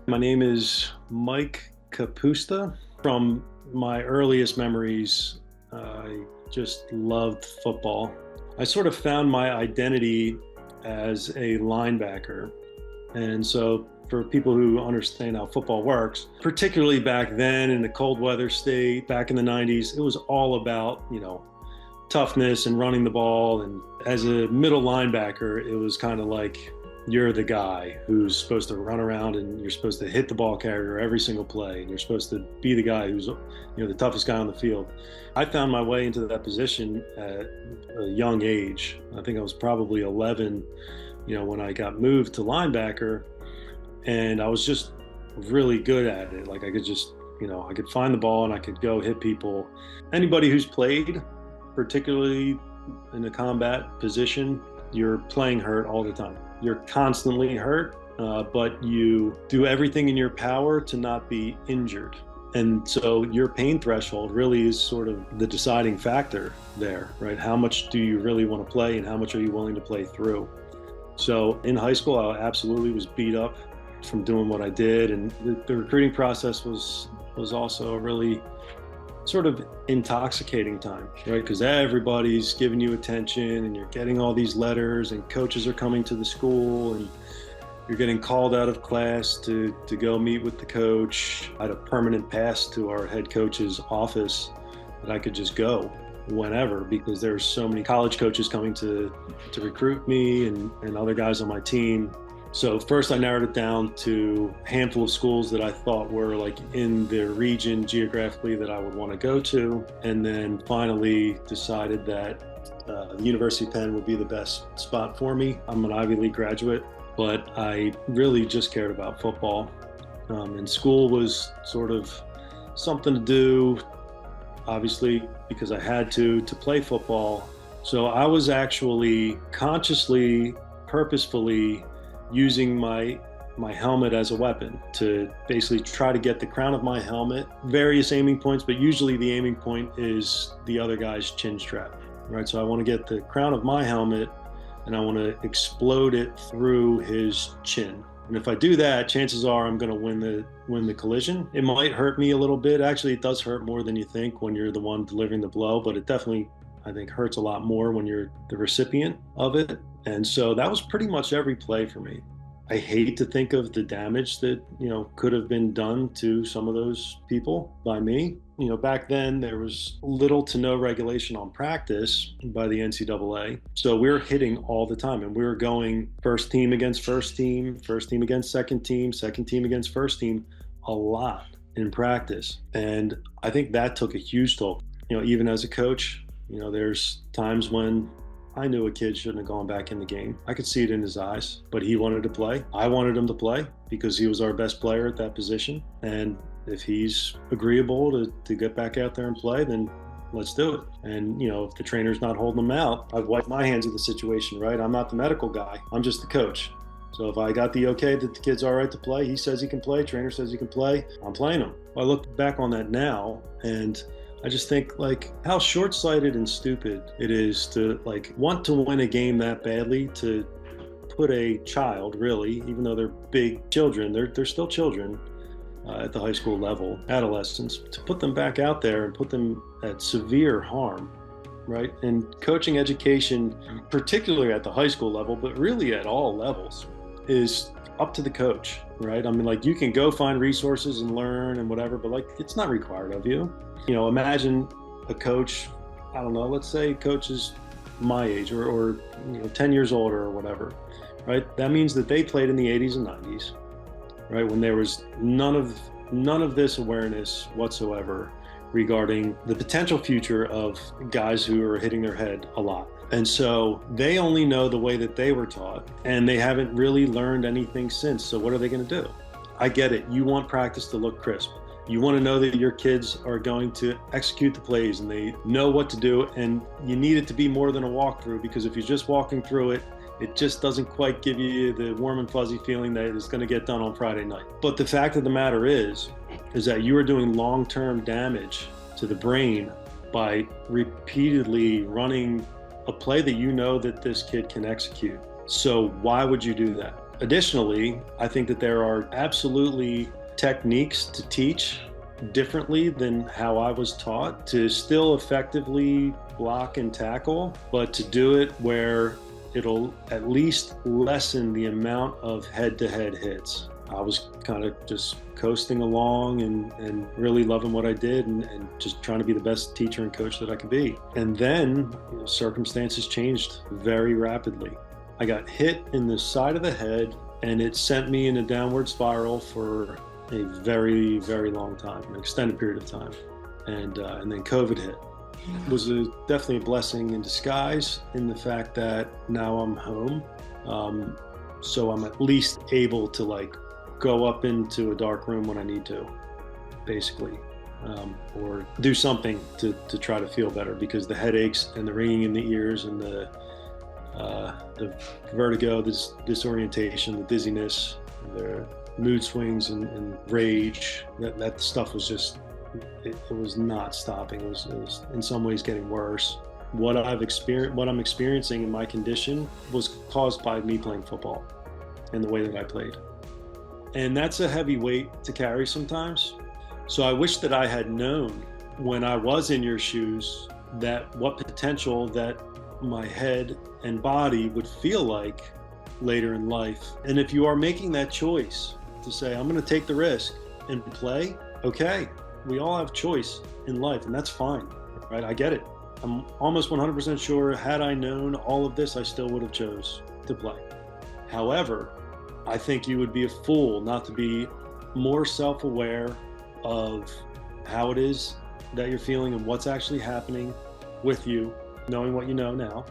My name is Mike Kapusta. From my earliest memories, I just loved football. I sort of found my identity as a linebacker. And so, for people who understand how football works, particularly back then in the cold weather state, back in the 90s, it was all about, toughness and running the ball. And as a middle linebacker, it was kind of like you're the guy who's supposed to run around and you're supposed to hit the ball carrier every single play. And you're supposed to be the guy who's, the toughest guy on the field. I found my way into that position at a young age. I think I was probably 11, when I got moved to linebacker, and I was just really good at it. Like I could just, I could find the ball and I could go hit people. Anybody who's played, particularly in a combat position, you're playing hurt all the time. You're constantly hurt, but you do everything in your power to not be injured. And so your pain threshold really is sort of the deciding factor there, right? How much do you really want to play and how much are you willing to play through? So in high school, I absolutely was beat up from doing what I did. And the recruiting process was also a really sort of intoxicating time, right? Because everybody's giving you attention and you're getting all these letters and coaches are coming to the school and you're getting called out of class to go meet with the coach. I had a permanent pass to our head coach's office that I could just go whenever because there's so many college coaches coming to recruit me and other guys on my team. So first I narrowed it down to a handful of schools that I thought were like in the region geographically that I would want to go to. And then finally decided that the University of Penn would be the best spot for me. I'm an Ivy League graduate, but I really just cared about football. And school was sort of something to do, obviously, because I had to play football. So I was actually consciously, purposefully using my helmet as a weapon to basically try to get the crown of my helmet, various aiming points, but usually the aiming point is the other guy's chin strap, right? So I want to get the crown of my helmet and I want to explode it through his chin. And if I do that, chances are I'm going to win the collision. It might hurt me a little bit. Actually, it does hurt more than you think when you're the one delivering the blow, but it definitely, I think, hurts a lot more when you're the recipient of it. And so that was pretty much every play for me. I hate to think of the damage that, could have been done to some of those people by me. Back then there was little to no regulation on practice by the NCAA. So we were hitting all the time and we were going first team against first team against second team against first team a lot in practice. And I think that took a huge toll. Even as a coach, there's times when I knew a kid shouldn't have gone back in the game. I could see it in his eyes, but he wanted to play. I wanted him to play because he was our best player at that position. And if he's agreeable to get back out there and play, then let's do it. And, if the trainer's not holding him out, I've wiped my hands of the situation, right? I'm not the medical guy. I'm just the coach. So if I got the okay that the kid's all right to play, he says he can play, trainer says he can play, I'm playing him. I look back on that now and I just think how short-sighted and stupid it is to want to win a game that badly, to put a child, really, even though they're big children, they're still children at the high school level, adolescents, to put them back out there and put them at severe harm, right? And coaching education, particularly at the high school level, but really at all levels, is up to the coach, right? I mean, you can go find resources and learn and whatever, but it's not required of you. Imagine a coach, I don't know, let's say coach is my age or 10 years older or whatever, right? That means that they played in the 80s and 90s, right? When there was none of this awareness whatsoever regarding the potential future of guys who are hitting their head a lot. And so they only know the way that they were taught and they haven't really learned anything since. So what are they going to do? I get it. You want practice to look crisp. You want to know that your kids are going to execute the plays and they know what to do, and you need it to be more than a walkthrough, because if you're just walking through it, it just doesn't quite give you the warm and fuzzy feeling that it's going to get done on Friday night. But the fact of the matter is that you are doing long-term damage to the brain by repeatedly running a play that that this kid can execute. So why would you do that? Additionally, I think that there are absolutely techniques to teach differently than how I was taught to still effectively block and tackle, but to do it where it'll at least lessen the amount of head-to-head hits. I was kind of just coasting along and really loving what I did and just trying to be the best teacher and coach that I could be. And then circumstances changed very rapidly. I got hit in the side of the head and it sent me in a downward spiral for a very, very long time, an extended period of time. And then COVID hit. It was definitely a blessing in disguise in the fact that now I'm home. So I'm at least able to go up into a dark room when I need to, basically, or do something to try to feel better, because the headaches and the ringing in the ears and the vertigo, this disorientation, the dizziness, the mood swings and rage, that stuff was just, it was not stopping. It was in some ways getting worse. What I'm experiencing in my condition was caused by me playing football and the way that I played. And that's a heavy weight to carry sometimes. So I wish that I had known when I was in your shoes that what potential that my head and body would feel like later in life. And if you are making that choice to say, I'm going to take the risk and play, okay, we all have choice in life, and that's fine, right? I get it. I'm almost 100% sure had I known all of this, I still would have chose to play. However, I think you would be a fool not to be more self-aware of how it is that you're feeling and what's actually happening with you, knowing what you know now,